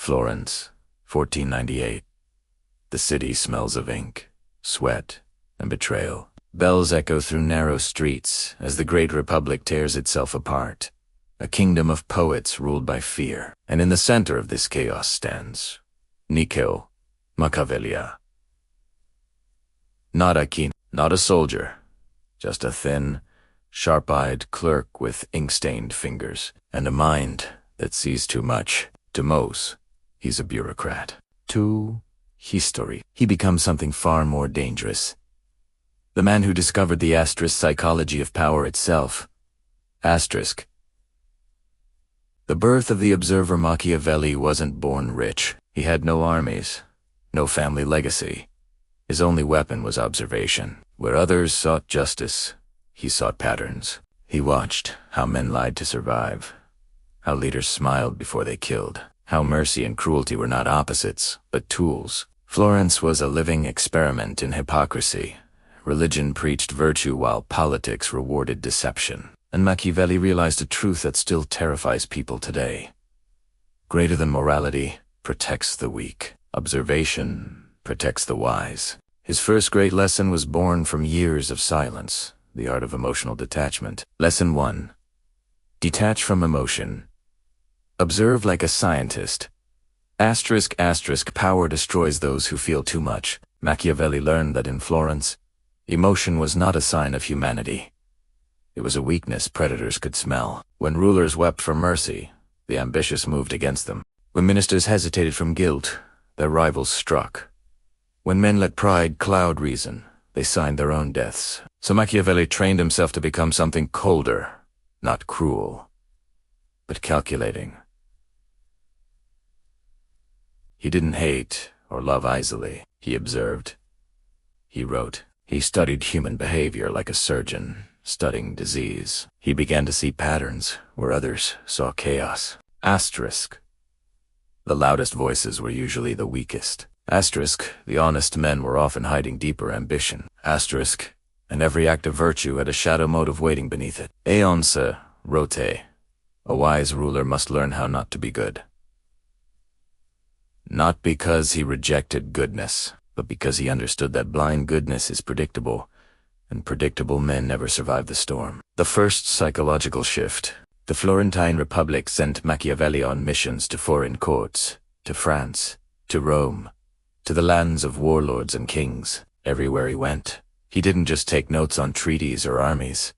Florence, 1498. The city smells of ink, sweat, and betrayal. Bells echo through narrow streets as the great republic tears itself apart. A kingdom of poets ruled by fear. And in the center of this chaos stands Niccolò, Machiavelli. Not a king, not a soldier, just a thin, sharp-eyed clerk with ink-stained fingers and a mind that sees too much. To most, he's a bureaucrat. To history, he becomes something far more dangerous. The man who discovered the asterisk psychology of power itself. Asterisk. The birth of the observer Machiavelli wasn't born rich. He had no armies, no family legacy. His only weapon was observation. Where others sought justice, he sought patterns. He watched how men lied to survive, how leaders smiled before they killed, how mercy and cruelty were not opposites, but tools. Florence was a living experiment in hypocrisy. Religion preached virtue while politics rewarded deception. And Machiavelli realized a truth that still terrifies people today. Greater than morality protects the weak. Observation protects the wise. His first great lesson was born from years of silence, the art of emotional detachment. Lesson 1. Detach from emotion. Observe like a scientist. Asterisk, power destroys those who feel too much. Machiavelli learned that in Florence, emotion was not a sign of humanity. It was a weakness predators could smell. When rulers wept for mercy, the ambitious moved against them. When ministers hesitated from guilt, their rivals struck. When men let pride cloud reason, they signed their own deaths. So Machiavelli trained himself to become something colder, not cruel, but calculating. He didn't hate or love easily, he observed. He wrote. He studied human behavior like a surgeon, studying disease. He began to see patterns where others saw chaos. Asterisk. The loudest voices were usually the weakest. Asterisk. The honest men were often hiding deeper ambition. Asterisk. And every act of virtue had a shadow motive waiting beneath it. Eonce wrote. A wise ruler must learn how not to be good. Not because he rejected goodness, but because he understood that blind goodness is predictable, and predictable men never survive the storm. The first psychological shift. The Florentine Republic sent Machiavelli on missions to foreign courts, to France, to Rome, to the lands of warlords and kings. Everywhere he went, he didn't just take notes on treaties or armies.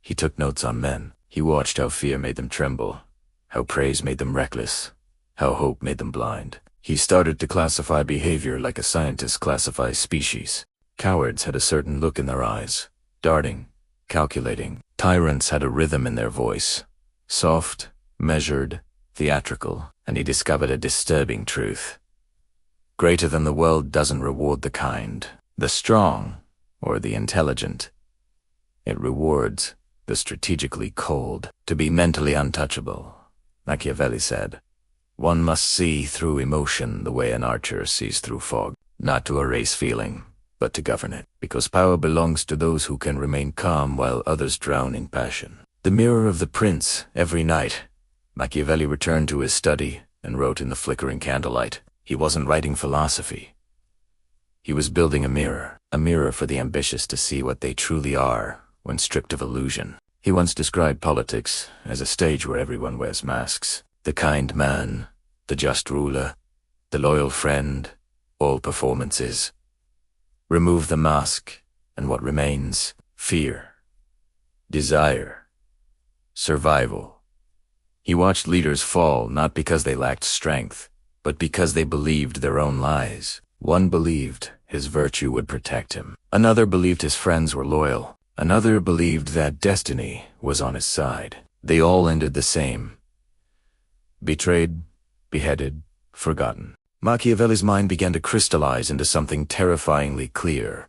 He took notes on men. He watched how fear made them tremble, how praise made them reckless, how hope made them blind. He started to classify behavior like a scientist classifies species. Cowards had a certain look in their eyes, darting, calculating. Tyrants had a rhythm in their voice, soft, measured, theatrical, and he discovered a disturbing truth. Greater than the world doesn't reward the kind, the strong, or the intelligent. It rewards the strategically cold. To be mentally untouchable, Machiavelli said, one must see through emotion the way an archer sees through fog, not to erase feeling, but to govern it, because power belongs to those who can remain calm while others drown in passion. The mirror of the prince. Every night, Machiavelli returned to his study and wrote in the flickering candlelight. He wasn't writing philosophy. He was building a mirror for the ambitious to see what they truly are when stripped of illusion. He once described politics as a stage where everyone wears masks. The kind man, the just ruler, the loyal friend, all performances. Remove the mask, and what remains? Fear, desire, survival. He watched leaders fall not because they lacked strength, but because they believed their own lies. One believed his virtue would protect him. Another believed his friends were loyal. Another believed that destiny was on his side. They all ended the same. Betrayed, beheaded, forgotten. Machiavelli's mind began to crystallize into something terrifyingly clear.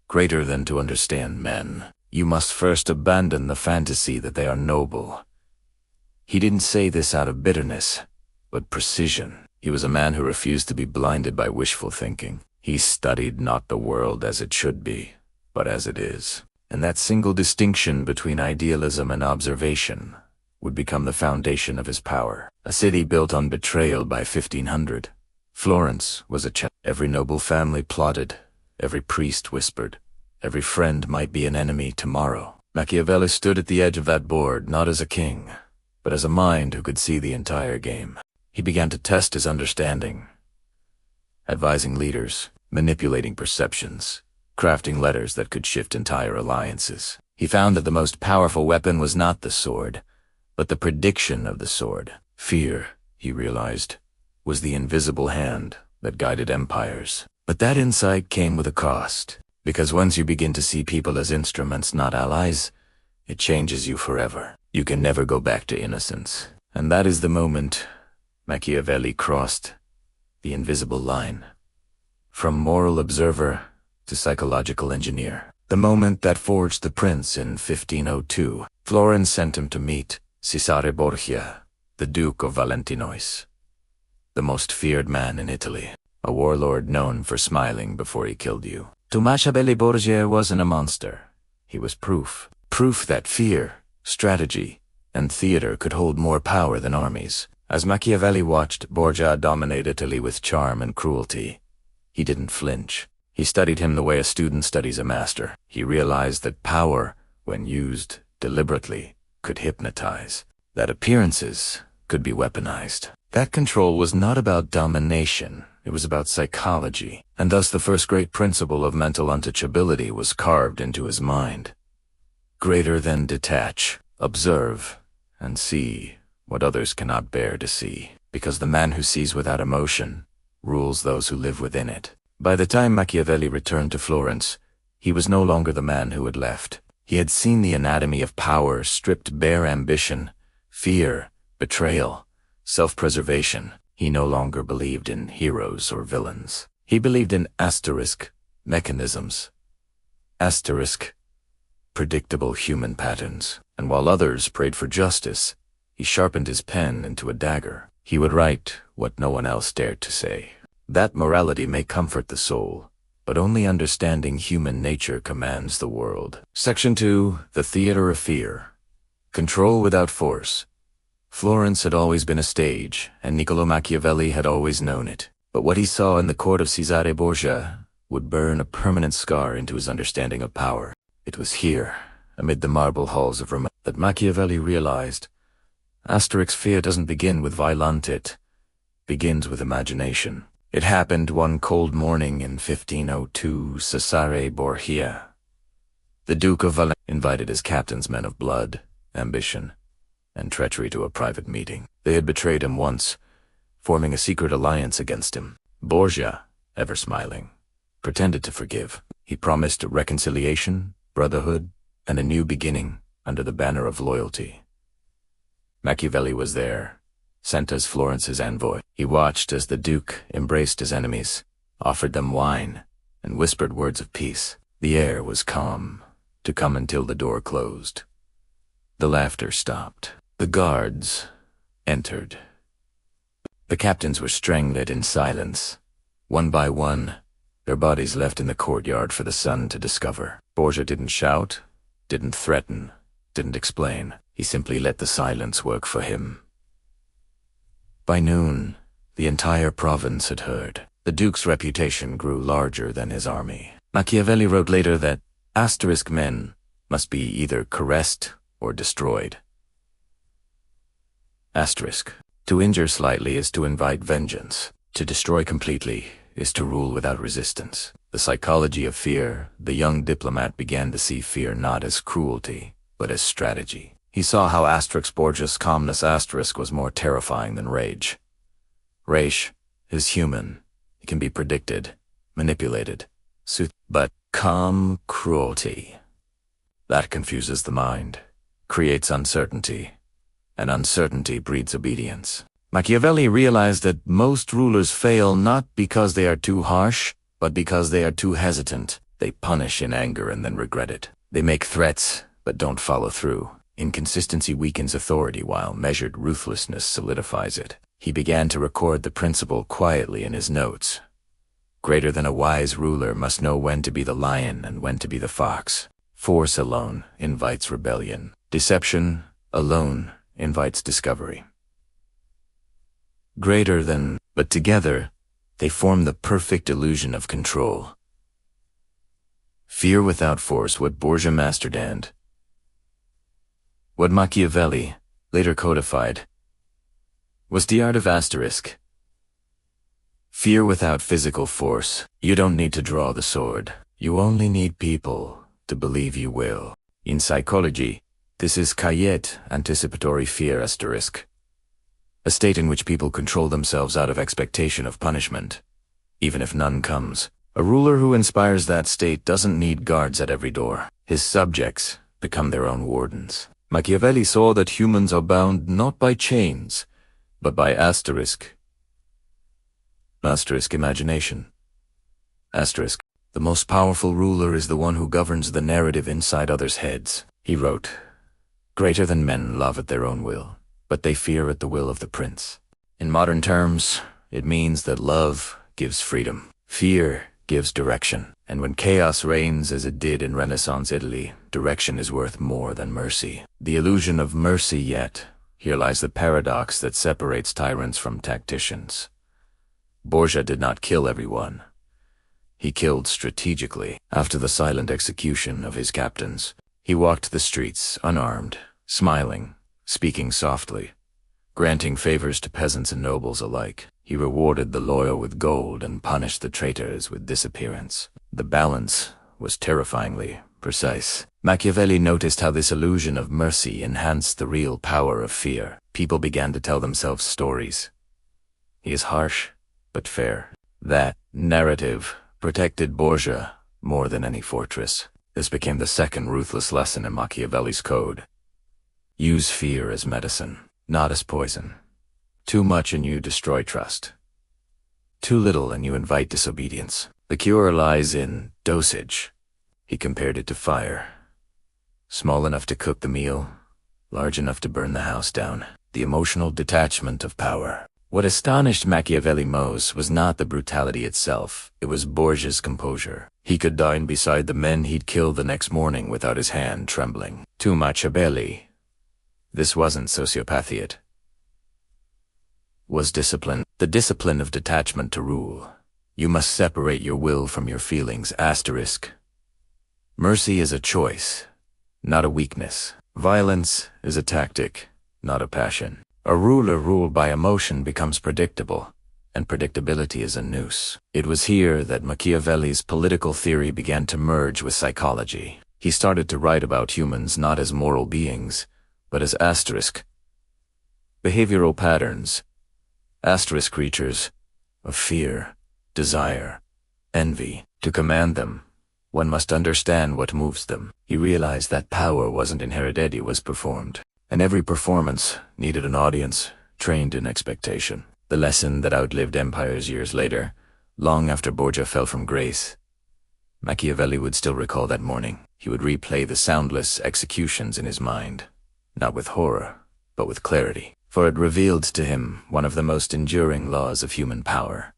Greater than to understand men, you must first abandon the fantasy that they are noble. He didn't say this out of bitterness, but precision. He was a man who refused to be blinded by wishful thinking. He studied not the world as it should be, but as it is. And that single distinction between idealism and observation would become the foundation of his power. A city built on betrayal by 1500. Florence was a every noble family plotted, every priest whispered, every friend might be an enemy tomorrow. Machiavelli stood at the edge of that board not as a king, but as a mind who could see the entire game. He began to test his understanding, advising leaders, manipulating perceptions, crafting letters that could shift entire alliances. He found that the most powerful weapon was not the sword, but the prediction of the sword. Fear, he realized, was the invisible hand that guided empires. But that insight came with a cost, because once you begin to see people as instruments, not allies, it changes you forever. You can never go back to innocence. And that is the moment Machiavelli crossed the invisible line. From moral observer to psychological engineer. The moment that forged the prince in 1502. Florence sent him to meet Cesare Borgia, the Duke of Valentinois, the most feared man in Italy, a warlord known for smiling before he killed you. To Machiavelli, Borgia wasn't a monster. He was proof. Proof that fear, strategy, and theater could hold more power than armies. As Machiavelli watched Borgia dominate Italy with charm and cruelty, he didn't flinch. He studied him the way a student studies a master. He realized that power, when used deliberately, could hypnotize. That appearances could be weaponized. That control was not about domination. It was about psychology. And thus the first great principle of mental untouchability was carved into his mind. Greater than detach, observe, and see what others cannot bear to see. Because the man who sees without emotion rules those who live within it. By the time Machiavelli returned to Florence, he was no longer the man who had left. He had seen the anatomy of power, stripped bare ambition, fear, betrayal, self-preservation. He no longer believed in heroes or villains. He believed in mechanisms. Predictable human patterns. And while others prayed for justice, he sharpened his pen into a dagger. He would write what no one else dared to say. That morality may comfort the soul, but only understanding human nature commands the world. Section 2. The Theater of Fear. Control without force. Florence had always been a stage, and Niccolò Machiavelli had always known it. But what he saw in the court of Cesare Borgia would burn a permanent scar into his understanding of power. It was here, amid the marble halls of Rome, that Machiavelli realized fear doesn't begin with violence, it begins with imagination. It happened one cold morning in 1502. Cesare Borgia, the Duke of Valentinois, invited his captain's men of blood, ambition, and treachery to a private meeting. They had betrayed him once, forming a secret alliance against him. Borgia, ever smiling, pretended to forgive. He promised reconciliation, brotherhood, and a new beginning under the banner of loyalty. Machiavelli was there, sent as Florence's envoy. He watched as the Duke embraced his enemies, offered them wine, and whispered words of peace. The air was calm, to come until the door closed. The laughter stopped. The guards entered. The captains were strangled in silence. One by one, their bodies left in the courtyard for the sun to discover. Borgia didn't shout, didn't threaten, didn't explain. He simply let the silence work for him. By noon, the entire province had heard. The Duke's reputation grew larger than his army. Machiavelli wrote later that men must be either caressed or destroyed. To injure slightly is to invite vengeance. To destroy completely is to rule without resistance. The psychology of fear, the young diplomat began to see fear not as cruelty, but as strategy. He saw how Borgia's calmness was more terrifying than rage. Rage is human. It can be predicted, manipulated, but calm cruelty, that confuses the mind, creates uncertainty, and uncertainty breeds obedience. Machiavelli realized that most rulers fail not because they are too harsh, but because they are too hesitant. They punish in anger and then regret it. They make threats, but don't follow through. Inconsistency weakens authority while measured ruthlessness solidifies it. He began to record the principle quietly in his notes. Greater than a wise ruler must know when to be the lion and when to be the fox. Force alone invites rebellion. Deception alone invites discovery. Greater than, but together, they form the perfect illusion of control. Fear without force, what Borgia mastered and what Machiavelli later codified, was the art of asterisk. Fear without physical force. You don't need to draw the sword. You only need people to believe you will. In psychology, this is cahier anticipatory fear asterisk, a state in which people control themselves out of expectation of punishment, even if none comes. A ruler who inspires that state doesn't need guards at every door. His subjects become their own wardens. Machiavelli saw that humans are bound not by chains, but by asterisk. Asterisk imagination. Asterisk. The most powerful ruler is the one who governs the narrative inside others' heads. He wrote, "Greater than men love at their own will, but they fear at the will of the prince." In modern terms, it means that love gives freedom. Fear gives direction. And when chaos reigns as it did in Renaissance Italy, direction is worth more than mercy. The illusion of mercy yet, here lies the paradox that separates tyrants from tacticians. Borgia did not kill everyone. He killed strategically. After the silent execution of his captains, he walked the streets unarmed, smiling, speaking softly, granting favors to peasants and nobles alike. He rewarded the loyal with gold and punished the traitors with disappearance. The balance was terrifyingly precise. Machiavelli noticed how this illusion of mercy enhanced the real power of fear. People began to tell themselves stories. He is harsh, but fair. That narrative protected Borgia more than any fortress. This became the second ruthless lesson in Machiavelli's code. Use fear as medicine, not as poison. Too much and you destroy trust. Too little and you invite disobedience. The cure lies in dosage. He compared it to fire. Small enough to cook the meal, large enough to burn the house down. The emotional detachment of power. What astonished Machiavelli most was not the brutality itself, it was Borgia's composure. He could dine beside the men he'd kill the next morning without his hand trembling. To Machiavelli, this wasn't sociopathy, it was discipline. The discipline of detachment to rule. You must separate your will from your feelings, asterisk. Mercy is a choice, not a weakness. Violence is a tactic, not a passion. A ruler ruled by emotion becomes predictable, and predictability is a noose. It was here that Machiavelli's political theory began to merge with psychology. He started to write about humans not as moral beings, but as asterisk. Behavioral patterns. Asterisk creatures of fear, desire, envy. To command them, one must understand what moves them. He realized that power wasn't inherited, it was performed. And every performance needed an audience trained in expectation. The lesson that outlived empires years later, long after Borgia fell from grace. Machiavelli would still recall that morning. He would replay the soundless executions in his mind, not with horror, but with clarity. For it revealed to him one of the most enduring laws of human power.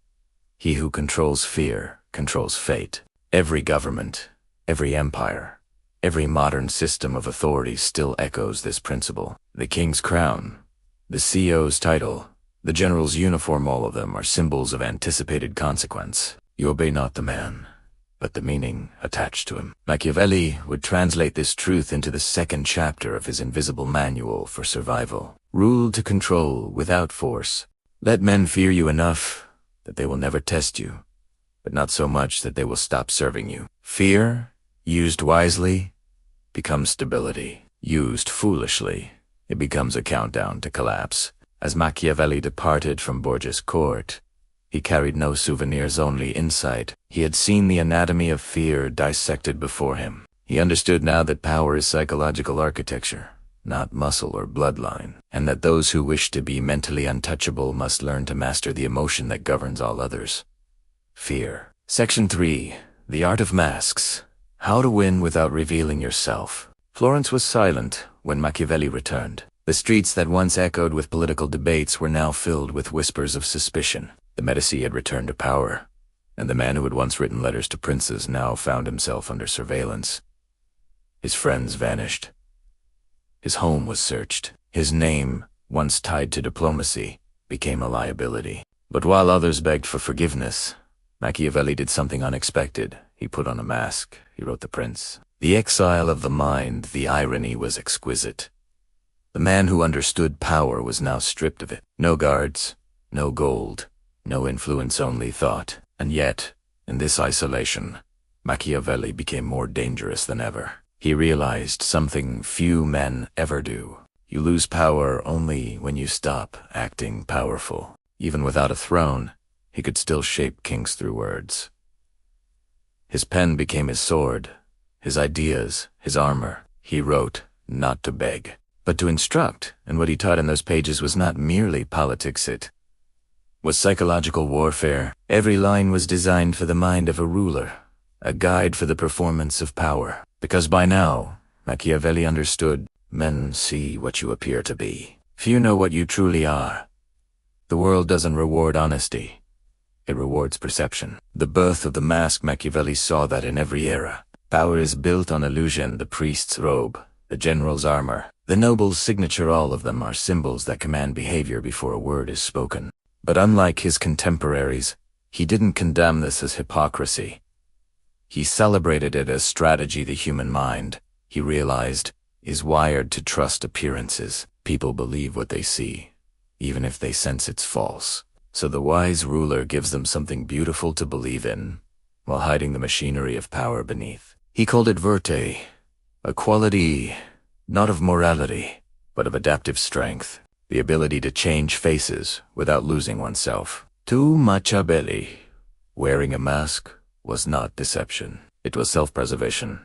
He who controls fear controls fate. Every government, every empire, every modern system of authority still echoes this principle. The king's crown, the CEO's title, the general's uniform, all of them are symbols of anticipated consequence. You obey not the man, but the meaning attached to him. Machiavelli would translate this truth into the second chapter of his invisible manual for survival. Rule to control without force. Let men fear you enough that they will never test you, but not so much that they will stop serving you. Fear, used wisely, becomes stability. Used foolishly, it becomes a countdown to collapse. As Machiavelli departed from Borgia's court, he carried no souvenirs, only insight. He had seen the anatomy of fear dissected before him. He understood now that power is psychological architecture, not muscle or bloodline, and that those who wish to be mentally untouchable must learn to master the emotion that governs all others. Fear. Section 3. The Art of Masks. How to win without revealing yourself. Florence was silent when Machiavelli returned. The streets that once echoed with political debates were now filled with whispers of suspicion. The Medici had returned to power, and the man who had once written letters to princes now found himself under surveillance. His friends vanished. His home was searched. His name, once tied to diplomacy, became a liability. But while others begged for forgiveness, Machiavelli did something unexpected. He put on a mask. He wrote The Prince. The exile of the mind, the irony was exquisite. The man who understood power was now stripped of it. No guards, no gold, no influence, only thought. And yet, in this isolation, Machiavelli became more dangerous than ever. He realized something few men ever do. You lose power only when you stop acting powerful. Even without a throne, he could still shape kings through words. His pen became his sword, his ideas, his armor. He wrote not to beg, but to instruct, and what he taught in those pages was not merely politics, it was psychological warfare. Every line was designed for the mind of a ruler, a guide for the performance of power. Because by now, Machiavelli understood, men see what you appear to be. Few know what you truly are. The world doesn't reward honesty. It rewards perception. The birth of the mask, Machiavelli saw that in every era. Power is built on illusion, the priest's robe, the general's armor, the noble's signature. All of them are symbols that command behavior before a word is spoken. But unlike his contemporaries, he didn't condemn this as hypocrisy. He celebrated it as strategy. The human mind, he realized, is wired to trust appearances. People believe what they see, even if they sense it's false. So the wise ruler gives them something beautiful to believe in, while hiding the machinery of power beneath. He called it virtue, a quality not of morality, but of adaptive strength, the ability to change faces without losing oneself. To Machiavelli, wearing a mask was not deception. It was self-preservation.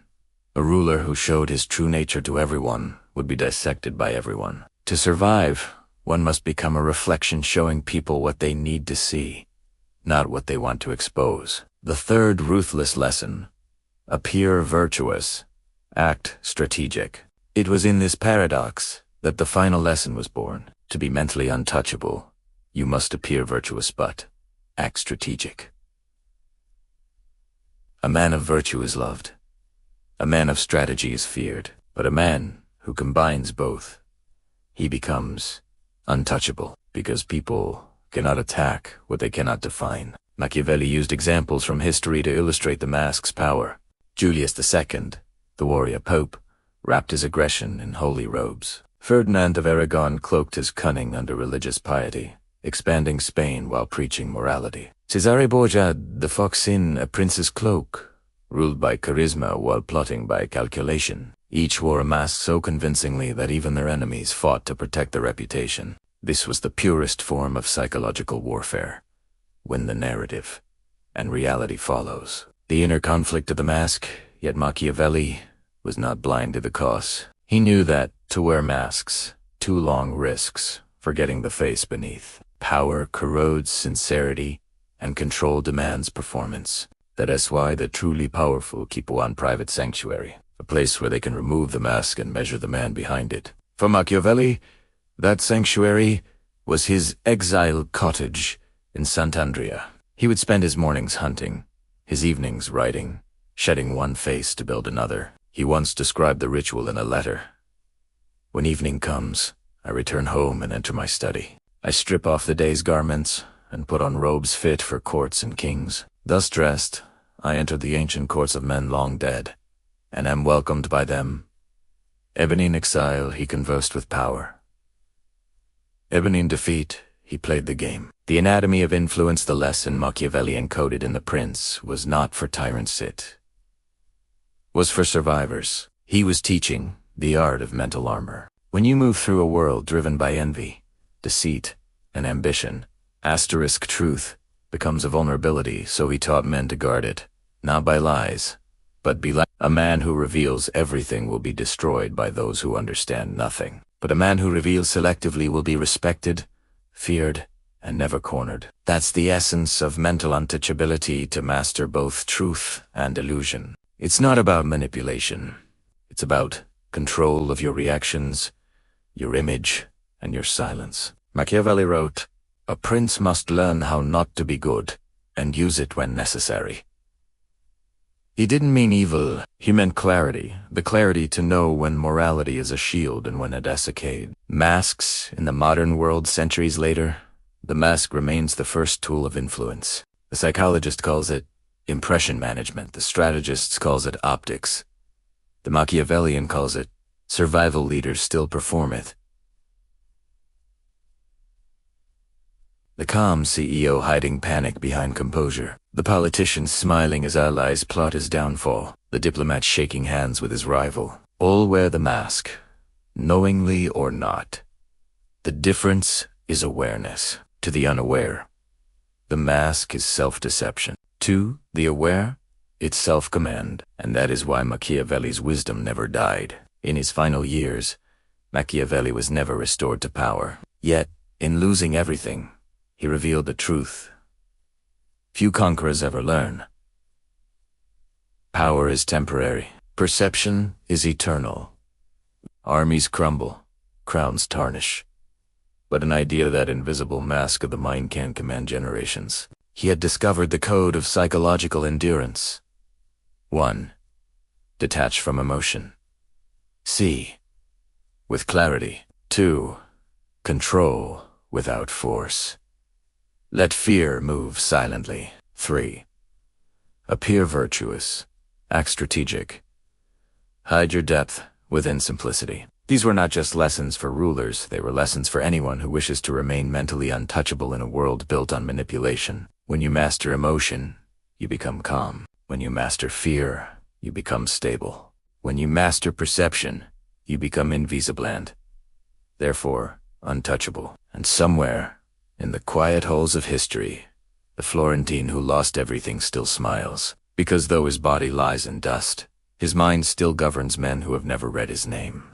A ruler who showed his true nature to everyone would be dissected by everyone. To survive, one must become a reflection, showing people what they need to see, not what they want to expose. The third ruthless lesson: appear virtuous, act strategic. It was in this paradox that the final lesson was born. To be mentally untouchable, you must appear virtuous but act strategic. A man of virtue is loved. A man of strategy is feared. But a man who combines both, he becomes untouchable, because people cannot attack what they cannot define. Machiavelli used examples from history to illustrate the mask's power. Julius II, the warrior pope, wrapped his aggression in holy robes. Ferdinand of Aragon cloaked his cunning under religious piety, expanding Spain while preaching morality. Cesare Borgia, the fox in A Prince's Cloak, ruled by charisma while plotting by calculation. Each wore a mask so convincingly that even their enemies fought to protect their reputation. This was the purest form of psychological warfare, when the narrative and reality follows. The inner conflict of the mask, yet Machiavelli was not blind to the cause. He knew that to wear masks, too long risks forgetting the face beneath. Power corrodes sincerity, and control demands performance. That is why the truly powerful keep one private sanctuary, a place where they can remove the mask and measure the man behind it. For Machiavelli, that sanctuary was his exiled cottage in Sant'Andrea. He would spend his mornings hunting, his evenings writing, shedding one face to build another. He once described the ritual in a letter. When evening comes, I return home and enter my study. I strip off the day's garments and put on robes fit for courts and kings. Thus dressed, I enter the ancient courts of men long dead, and am welcomed by them. Ebony in exile, he conversed with power. Ebony in defeat, he played the game. The anatomy of influence, the lesson Machiavelli encoded in The Prince, was not for tyrants, it was for survivors. He was teaching the art of mental armor. When you move through a world driven by envy, deceit, and ambition, truth becomes a vulnerability, so he taught men to guard it, not by lies, but be like a man who reveals everything will be destroyed by those who understand nothing. But a man who reveals selectively will be respected, feared, and never cornered. That's the essence of mental untouchability, to master both truth and illusion. It's not about manipulation. It's about control of your reactions, your image, and your silence. Machiavelli wrote, "A prince must learn how not to be good, and use it when necessary." He didn't mean evil, he meant clarity. The clarity to know when morality is a shield and when a desicade. Masks, in the modern world centuries later, the mask remains the first tool of influence. The psychologist calls it impression management. The strategist calls it optics. The Machiavellian calls it survival. Leaders still perform it. The calm CEO hiding panic behind composure. The politician smiling as allies plot his downfall. The diplomat shaking hands with his rival. All wear the mask, knowingly or not. The difference is awareness. To the unaware, the mask is self-deception. To the aware, it's self-command. And that is why Machiavelli's wisdom never died. In his final years, Machiavelli was never restored to power. Yet, in losing everything, he revealed the truth few conquerors ever learn. Power is temporary. Perception is eternal. Armies crumble, crowns tarnish. But an idea, that invisible mask of the mind, can command generations. He had discovered the code of psychological endurance. 1. Detach from emotion. See with clarity. 2. Control without force. Let fear move silently. 3. Appear virtuous. Act strategic. Hide your depth within simplicity. These were not just lessons for rulers, they were lessons for anyone who wishes to remain mentally untouchable in a world built on manipulation. When you master emotion, you become calm. When you master fear, you become stable. When you master perception, you become invisibilant. Therefore, untouchable. And somewhere, in the quiet holes of history, the Florentine who lost everything still smiles, because though his body lies in dust, his mind still governs men who have never read his name.